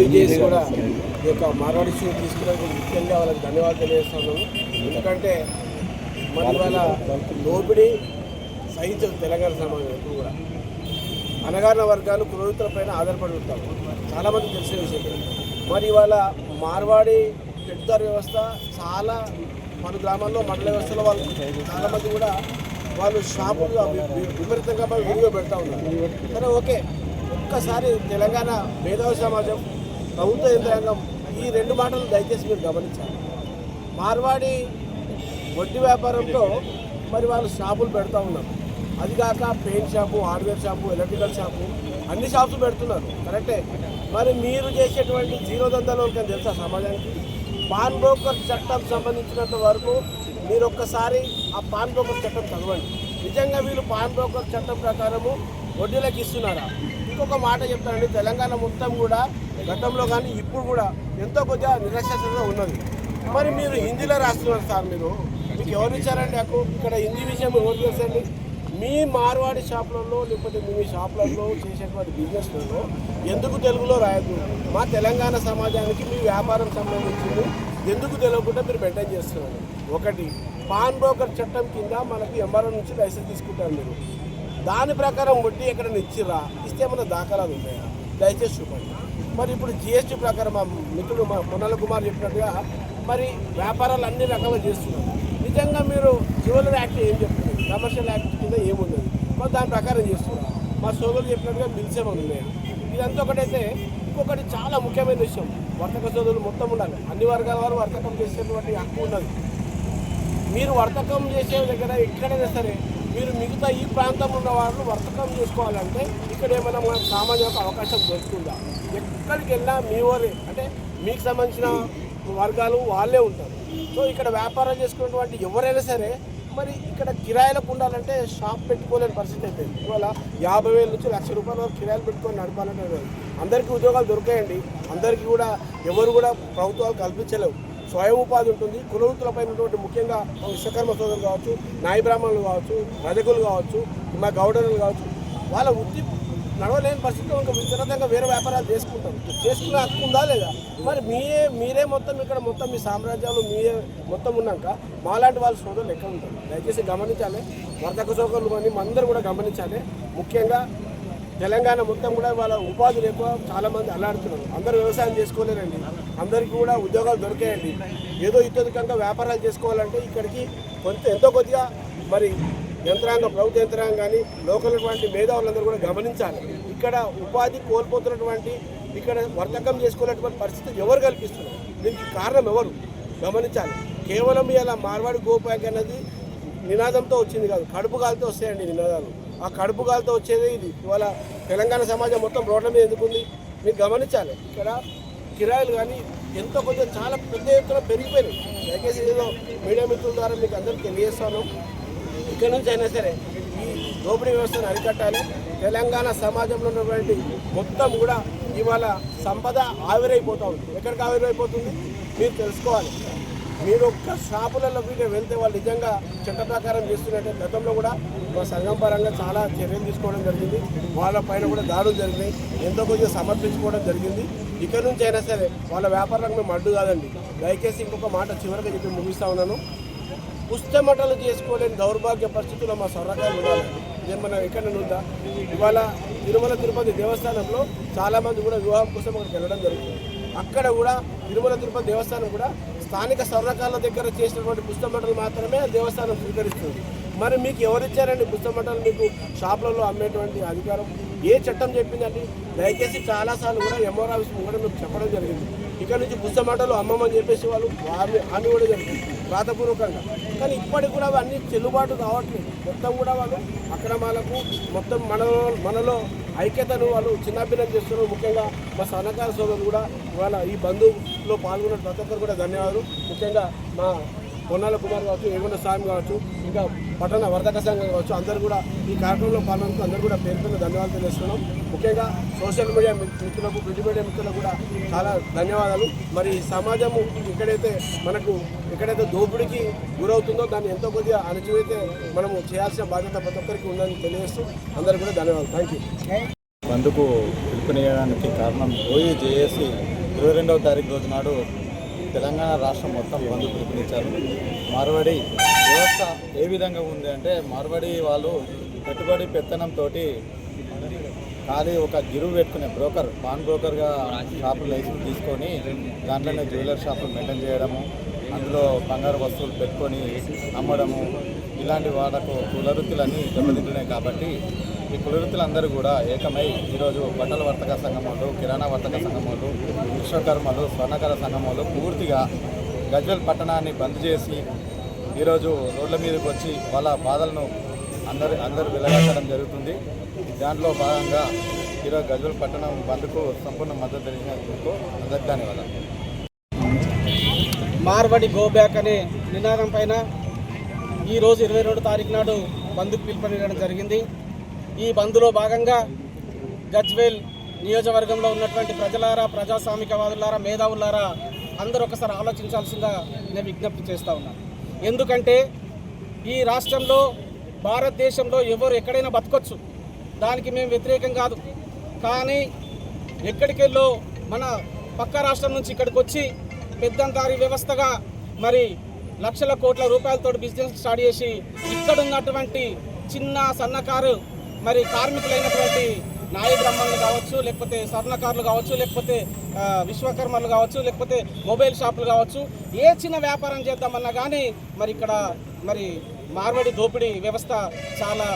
చేసి కూడా ఈ యొక్క మార్వాడి ఇష్యూ తీసుకున్నందుకు ముఖ్యంగా వాళ్ళకి ధన్యవాదాలు తెలియజేస్తున్నాను. ఎందుకంటే మరి వాళ్ళ దోపిడీ సహించదు తెలంగాణ సమాజం ఎప్పుడు కూడా. అనగారిన వర్గాలు పురోహితులపైన ఆధారపడి ఉంటారు, చాలామంది తెలిసిన విషయం. మరి ఇవాళ మార్వాడి పెట్టుదారు వ్యవస్థ చాలా పలు గ్రామాల్లో మండల వ్యవస్థలో వాళ్ళు చాలామంది కూడా వాళ్ళు షాపులు విపరీతంగా విడిగా పెడతా ఉన్నారు. సరే ఓకే, ఒక్కసారి తెలంగాణ మేధావి సమాజం ప్రభుత్వ యంత్రాంగం ఈ రెండు మాటలు దయచేసి మీరు గమనించాలి. మార్వాడి వడ్డీ వ్యాపారంలో మరి వాళ్ళు షాపులు పెడతా ఉన్నారు. అది కాక paint shop, hardware shop, electrical shop అన్ని షాప్స్ పెడుతున్నారు, కరెక్టే. మరి మీరు చేసేటువంటి జీరో దందాలు కానీ తెలుసా సమాజానికి? పాన్ బ్రోకర్ చట్టం సంబంధించినంత వరకు మీరు ఒక్కసారి ఆ పాన్ బ్రోకర్ చట్టం చదవండి. నిజంగా వీళ్ళు పాన్ బ్రోకర్ చట్టం ప్రకారము వడ్డీలకు ఇస్తున్నారా? ఇంకొక మాట చెప్తానండి, తెలంగాణ మొత్తం కూడా గతంలో కానీ ఇప్పుడు కూడా ఎంతో కొద్దిగా నిరక్షరత ఉన్నది. మరి మీరు హిందీలో రాస్తున్నారు సార్, మీకు ఎవరు ఇచ్చారండి హక్కు? ఇక్కడ హిందీ విషయం ఎవరు తెలుసండి? మీ మార్వాడి షాపులలో లేకపోతే మీ షాపులలో చేసేటువంటి బిజినెస్లలో ఎందుకు తెలుగులో రాయద్దు? మా తెలంగాణ సమాజానికి మీ వ్యాపారం సంబంధించింది ఎందుకు తెలియకుండా మీరు మెయింటైన్ చేస్తున్నారు? ఒకటి, పాన్ బ్రోకర్ చట్టం కింద మనకి ఎంఆర్ఓ నుంచి లైసెన్స్ తీసుకుంటారు మీరు. దాని ప్రకారం వడ్డీ ఎక్కడైనా ఇచ్చిరా? ఇస్తే మన దాఖలాలు ఉన్నాయా? దయచేసి చూపండి. మరి ఇప్పుడు జిఎస్టీ ప్రకారం మా మిత్రుడు మా పొన్నల కుమార్ చెప్పినట్టుగా మరి వ్యాపారాలు అన్ని రకాలుగా చేస్తున్నారు. నిజంగా మీరు జ్యువెలరీ యాక్ట్ ఏం చెప్తుంది? కమర్షియల్ యాక్ట్ కింద ఏమున్నది? మరి దాని ప్రకారం చేస్తున్నారు. మా సోదరులు చెప్పినట్టుగా బిల్స్ ఏమైనా ఉన్నాయి? ఇదంతా ఒకటైతే ఇంకొకటి చాలా ముఖ్యమైన విషయం, వర్తక సోదరులు మొత్తం ఉండాలి. అన్ని వర్గాల వారు వర్తకం చేసేటువంటి హక్కు ఉన్నది. మీరు వర్తకం చేసే దగ్గర ఎక్కడైనా సరే మీరు మిగతా ఈ ప్రాంతంలో ఉన్న వాళ్ళు వర్తకం చేసుకోవాలంటే ఇక్కడ ఏమైనా మన సామాజిక అవకాశం దొరుకుతుందా? ఎక్కడికి వెళ్ళినా మీ వారే అంటే మీకు సంబంధించిన వర్గాలు వాళ్ళే ఉంటారు. సో ఇక్కడ వ్యాపారం చేసుకున్నటువంటి ఎవరైనా సరే మరి ఇక్కడ కిరాయిలకు ఉండాలంటే షాప్ పెట్టుకోలేని పరిస్థితి అయిపోయింది. ఇవాళ 50,000 నుంచి ₹1,00,000 వరకు కిరాయిలు పెట్టుకొని నడపాలంటే అందరికీ ఉద్యోగాలు దొరికాయండి. అందరికీ కూడా ఎవరు కూడా ప్రభుత్వాలు కల్పించలేవు. స్వయం ఉపాధి ఉంటుంది. కులవృత్తులపై ఉన్నటువంటి ముఖ్యంగా విశ్వకర్మ సోదరులు కావచ్చు, నాయ బ్రాహ్మణులు కావచ్చు, రజకులు కావచ్చు, మా గౌడరులు కావచ్చు, వాళ్ళ వృత్తి నడవలేని పరిస్థితిలో ఇంకా విస్తృతంగా వేరే వ్యాపారాలు చేసుకునే హక్కు ఉందా లేదా? మరి మీరే మొత్తం ఇక్కడ మొత్తం మీ సామ్రాజ్యాలు మీరే మొత్తం ఉన్నాక మాలాంటి వాళ్ళ సోదరులు ఎక్కడ ఉంటారు? దయచేసి గమనించాలి. వర్తక సోదరులు కానీ అందరూ కూడా గమనించాలి. ముఖ్యంగా తెలంగాణ మొత్తం కూడా వాళ్ళ ఉపాధి లేక చాలామంది అల్లాడుతున్నారు. అందరూ వ్యవసాయం చేసుకోలేరండి, అందరికీ కూడా ఉద్యోగాలు దొరికాయండి. ఏదో ఇతోధికంగా వ్యాపారాలు చేసుకోవాలంటే ఇక్కడికి ఎంతో కొద్దిగా మరి యంత్రాంగం, ప్రభుత్వ యంత్రాంగం కానీ లోకల్ మేధావులందరూ కూడా గమనించాలి. ఇక్కడ ఉపాధి కోల్పోతున్నటువంటి ఇక్కడ వర్తకం చేసుకోలేటువంటి పరిస్థితి ఎవరు కల్పిస్తున్నారు? దీనికి కారణం ఎవరు గమనించాలి. కేవలం ఇలా మార్వాడి గోపాక్ అనేది నినాదంతో వచ్చింది కాదు, కడుపు గాలితో వస్తాయండి నినాదాలు. ఆ కడుపు గాలితో వచ్చేది ఇది. ఇవాళ తెలంగాణ సమాజం మొత్తం రోడ్ల మీద ఎందుకుంది మీరు గమనించాలి. ఇక్కడ కిరాయిలు కానీ ఎంతో కొంచెం చాలా పెద్ద ఎత్తున పెరిగిపోయినాయి. దయచేసి ఏదో మీడియా మిత్రుల ద్వారా మీకు అందరికీ తెలియజేస్తాను. ఇక్కడ నుంచి అయినా సరే ఈ దోపిడీ వ్యవస్థను అరికట్టాలి. తెలంగాణ సమాజంలో ఉన్నటువంటి మొత్తం కూడా ఇవాళ సంపద ఆవిరైపోతూ ఉంది. ఎక్కడికి ఆవిరైపోతుంది మీరు తెలుసుకోవాలి. మీరు ఒక్క షాపులలో వెళ్తే వాళ్ళు నిజంగా చట్ట ప్రకారం చేస్తున్నట్టే. గతంలో కూడా మా సంఘం పరంగా చాలా చర్యలు తీసుకోవడం జరిగింది. వాళ్ళ పైన కూడా దాడులు జరిగినాయి, ఎంతో కొంచెం సమర్పించుకోవడం జరిగింది. ఇక్కడ నుంచి అయినా సరే వాళ్ళ వ్యాపారాలకు మేము అడ్డు కాదండి. దయచేసి ఇంకొక మాట చివరిగా చెప్పి ముగిస్తా ఉన్నాను. పుస్తమటలు చేసుకోలేని దౌర్భాగ్య పరిస్థితుల్లో మా సొరకాయలు ఉండాలి. ఇదే మనం ఎక్కడ ఉందా? ఇవాళ తిరుమల తిరుపతి దేవస్థానంలో చాలామంది కూడా వివాహం కోసం అక్కడికి వెళ్ళడం జరుగుతుంది. అక్కడ కూడా తిరుమల తిరుపతి దేవస్థానం కూడా స్థానిక సర్వకాల దగ్గర చేసినటువంటి పుస్తమటలు మాత్రమే దేవస్థానం స్వీకరిస్తుంది. మరి మీకు ఎవరిచ్చారండి పుస్తమటలు మీకు షాపులలో అమ్మేటువంటి అధికారం? ఏ చట్టం చెప్పిందండి? దయచేసి చాలాసార్లు కూడా ఎంఆర్ ఆఫీస్ కూడా మీకు చెప్పడం జరిగింది. ఇక్కడ నుంచి పుస్తమటలు అమ్మమని చెప్పేసి వాళ్ళు హామీ కూడా జరిగింది ప్రాతపూర్వకంగా. కానీ ఇప్పటికి కూడా అవన్నీ చెల్లుబాటు కావట్లేదు. మొత్తం కూడా వాళ్ళు అక్రమాలకు మొత్తం మనలో ఐక్యతను వాళ్ళు చిన్నాభిన్నం చేస్తున్నారు. ముఖ్యంగా మా సన్నకార సోదరులు కూడా ఇవాళ ఈ బంధువులో పాల్గొన్న ప్రతి ఒక్కరు కూడా ధన్యవాదాలు. ముఖ్యంగా మా పొన్నాల కుమార్ కావచ్చు, ఏగుండ స్వామి కావచ్చు, ఇంకా పట్టణ వర్తక సంఘం కావచ్చు, అందరూ కూడా ఈ కార్యక్రమంలో పాల్గొనందుకు అందరూ కూడా పేరు ధన్యవాదాలు తెలియజేస్తున్నాం. ముఖ్యంగా సోషల్ మీడియా మిత్రులకు, ప్రింట్ మీడియా మిత్రులకు కూడా చాలా ధన్యవాదాలు. మరి సమాజము ఎక్కడైతే దోపిడీకి గురవుతుందో దాన్ని ఎంతో కొద్దిగా అణచివేతే మనము చేయాల్సిన బాధ్యత ప్రతి ఒక్కరికి ఉందని తెలియజేస్తూ అందరూ కూడా ధన్యవాదాలు. Thank you. బంద్కు పిలుపునియడానికి కారణం జేఏసీ 22వ తారీఖు రోజు నాడు తెలంగాణ రాష్ట్రం మొత్తం బంద్ పిలుపునిచ్చారు. మార్వాడి వ్యవస్థ ఏ విధంగా ఉంది అంటే, మార్వాడి వాళ్ళు పెట్టుబడి పెత్తనంతో ఖాళీ ఒక గిరువు పెట్టుకునే బ్రోకర్, పాన్ బ్రోకర్గా షాపులు లైసెన్స్ తీసుకొని దాంట్లోనే జ్యువెలర్ షాపులు మెయింటైన్ చేయడము, అందులో బంగారు వస్తువులు పెట్టుకొని అమ్మడము, ఇలాంటి వాళ్ళకు కులవృత్తులన్నీ దెబ్బతింటున్నాయి. కాబట్టి ఈ కులవృత్తులందరూ కూడా ఏకమై ఈరోజు బట్టల వర్తక సంఘం వాళ్ళు, కిరాణా వర్తక సంఘం వాళ్ళు, విశ్వకర్మలు, స్వర్ణకర సంఘం వాళ్ళు పూర్తిగా గజ్వేల్ పట్టణాన్ని బంద్ చేసి ఈరోజు రోడ్ల మీదకి వచ్చి వాళ్ళ బాధలను అందరూ వెలగట్టడం జరుగుతుంది. దాంట్లో భాగంగా ఈరోజు గజ్వేల్ పట్టణం బంద్కు సంపూర్ణ మద్దతు తెలిసినందుకు అందరికీ ధన్యవాదాలు. మార్వాడి గో బ్యాక్ అనే నినాదం పైన ఈరోజు 22వ తారీఖు నాడు బంద్కు పిలుపునివ్వడం జరిగింది. ఈ బంద్లో భాగంగా గజ్వేల్ నియోజకవర్గంలో ఉన్నటువంటి ప్రజలారా, ప్రజాస్వామికవాదులారా, మేధావులారా అందరూ ఒకసారి ఆలోచించాల్సిందిగా నేను విజ్ఞప్తి చేస్తూ ఉన్నాను. ఎందుకంటే ఈ రాష్ట్రంలో, భారతదేశంలో ఎవరు ఎక్కడైనా బతకొచ్చు, దానికి మేము వ్యతిరేకం కాదు. కానీ ఎక్కడికెళ్ళో మన పక్క రాష్ట్రం నుంచి ఇక్కడికి వచ్చి పెద్దంతారి వ్యవస్థగా మరి లక్షల కోట్ల రూపాయలతో బిజినెస్ స్టార్ట్ చేసి ఇక్కడ ఉన్నటువంటి చిన్న సన్నకారు మరి కార్మికులైనటువంటి నాయ బ్రహ్మణులు కావచ్చు, లేకపోతే స్వర్ణకారులు కావచ్చు, లేకపోతే విశ్వకర్మలు కావచ్చు, లేకపోతే మొబైల్ షాపులు కావచ్చు, ఏ చిన్న వ్యాపారం చేద్దామన్నా కానీ మరి ఇక్కడ మరి మార్వాడి దోపిడీ వ్యవస్థ చాలా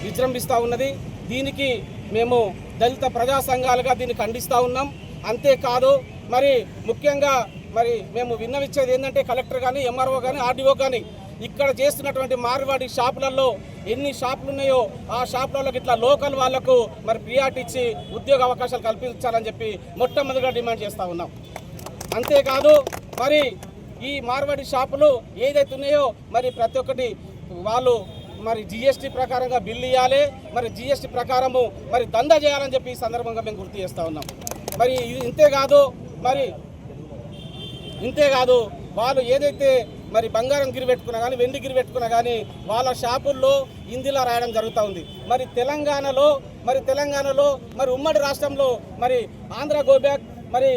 విజృంభిస్తూ ఉన్నది. దీనికి మేము దళిత ప్రజా సంఘాలుగా దీన్ని ఖండిస్తూ ఉన్నాం. అంతేకాదు మరి ముఖ్యంగా మరి మేము విన్నవిచ్చేది ఏంటంటే, కలెక్టర్ కానీ, ఎంఆర్ఓ కానీ, ఆర్డీఓ కానీ ఇక్కడ చేస్తున్నటువంటి మార్వాడి షాపులలో ఎన్ని షాపులు ఉన్నాయో ఆ షాపులలోకి ఇట్లా లోకల్ వాళ్లకు మరి ప్రియారిటీ ఇచ్చి ఉద్యోగ అవకాశాలు కల్పించాలని చెప్పి మొట్టమొదటిగా డిమాండ్ చేస్తూ ఉన్నాం. అంతేకాదు మరి ఈ మార్వాడి షాపులు ఏదైతే ఉన్నాయో మరి ప్రతి ఒక్కటి వాళ్ళు మరి జిఎస్టీ ప్రకారంగా బిల్లు ఇవ్వాలి, మరి జిఎస్టీ ప్రకారము మరి దందా చేయాలని చెప్పి ఈ సందర్భంగా మేము గుర్తు చేస్తూ ఉన్నాం. మరి ఇంతేకాదు వాళ్ళు ఏదైతే మరి బంగారం గిరి పెట్టుకున్నా కానీ, వెండి గిరి పెట్టుకున్నా కానీ వాళ్ళ షాపుల్లో హిందీలో రాయడం జరుగుతూ ఉంది. మరి తెలంగాణలో మరి ఉమ్మడి రాష్ట్రంలో మరి ఆంధ్ర గోబ్యాక్, మరి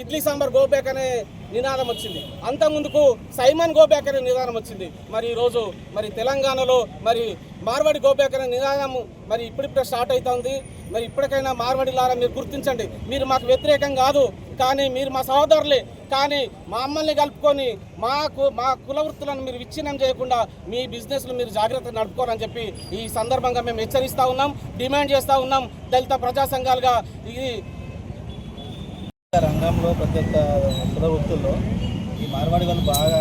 ఇడ్లీ సాంబార్ గోబ్యాక్ అనే నినాదం వచ్చింది. అంతకుముందుకు సైమన్ గోబ్యాక్ అనే నినాదం వచ్చింది. మరి ఈరోజు మరి తెలంగాణలో మరి మార్వాడి గోబ్యాక్ అనే నినాదం మరి ఇప్పుడిప్పుడే స్టార్ట్ అవుతుంది. మరి ఇప్పటికైనా మార్వాడిలారా మీరు గుర్తించండి. మీరు మాకు వ్యతిరేకం కాదు, కానీ మీరు మా సహోదరులే. కానీ మమ్మల్ని కలుపుకొని మా కుల వృత్తులను మీరు విచ్ఛిన్నం చేయకుండా మీ బిజినెస్లు మీరు జాగ్రత్తగా నడుపుకోవాలని చెప్పి ఈ సందర్భంగా మేము హెచ్చరిస్తూ ఉన్నాం, డిమాండ్ చేస్తూ ఉన్నాం. దళిత ప్రజా సంఘాలుగా ఇది రంగంలో ప్రతి ఒక్క కుల వృత్తుల్లో ఈ మార్వాడి వాళ్ళు బాగా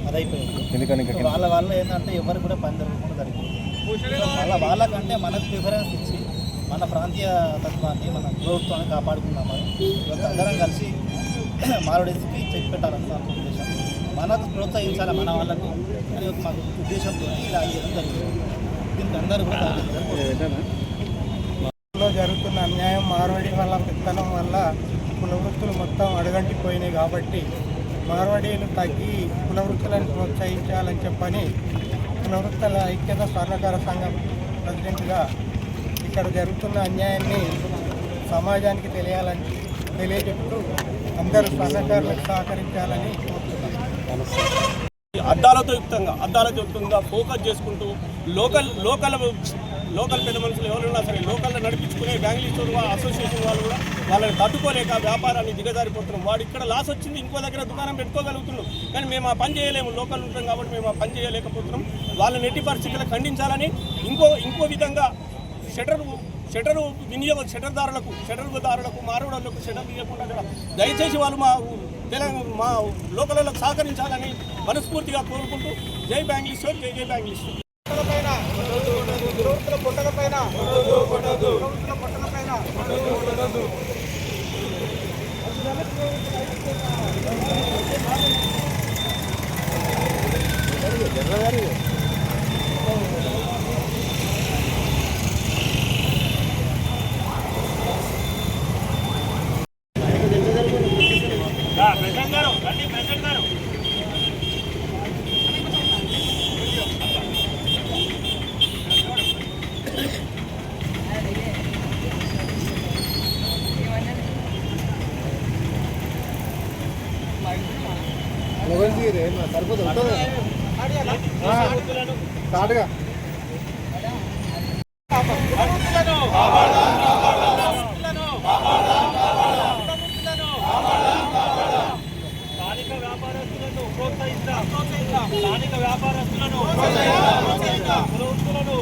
అదైపోయింది. వాళ్ళ ఏంటంటే ఎవరు కూడా పని జరగకుండా జరిగింది. వాళ్ళకంటే మనకు ప్రిఫరెన్స్ ఇచ్చి మన ప్రాంతీయ తత్వాన్ని, మన ప్రభుత్వాన్ని కాపాడుకుందామని ఇవాళ అందరం కలిసి మార్వాడీస్కి చెక్ పెట్టాలని మాకు ఉద్దేశం. మనకు ప్రోత్సహించాలి మన వాళ్ళని అని మాకు ఉద్దేశంతో ఇలా చేయడం జరిగింది. దీనికి అందరూ కూడా జరుగుతున్న అన్యాయం, మార్వాడి వల్ల పెత్తనం వల్ల కుల వృత్తులు మొత్తం అడగంటిపోయినాయి. కాబట్టి మార్వాడీలు తగ్గి కుల వృత్తులను ప్రోత్సహించాలని చెప్పని కుల వృత్తుల ఐక్యత స్వర్ణకార సంఘం ప్రెసిడెంట్గా ఇక్కడ జరుగుతున్న అన్యాయాన్ని సమాజానికి తెలియజెప్తూ అందరూ స్వర్ణకారులకు సహకరించాలని కోరుతున్నాను. అద్దాలతో యుక్తంగా ఫోకస్ చేసుకుంటూ లోకల్ పెద్ద మనుషులు ఎవరున్నా సరే లోకల్లో నడిపించుకునే బ్యాంగిల్ స్టోర్ అసోసియేషన్ వాళ్ళు కూడా వాళ్ళని తట్టుకోలేక వ్యాపారాన్ని దిగజారిపోతున్నాం. వాడు ఇక్కడ లాస్ వచ్చింది, ఇంకో దగ్గర దుకాణం పెట్టుకోగలుగుతున్నాం, కానీ మేము ఆ పని చేయలేము. లోకల్ ఉంటాం కాబట్టి మేము ఆ పని చేయలేకపోతున్నాం. వాళ్ళని ఎట్టి పరిస్థితుల్లో ఖండించాలని ఇంకో విధంగా షటర్దారులకు మారవడాలకు షటర్ తీయకుండా దయచేసి వాళ్ళు మా లోకలకు సహకరించాలని మనస్ఫూర్తిగా కోరుకుంటూ జై బ్యాంగ్లీశ్వర్, జై బ్యాంగ్లీశ్వర్. స్థానిక వ్యాపారస్తులను ప్రోత్సహిస్తాం. స్థానిక వ్యాపారస్తులను కుల వృత్తులను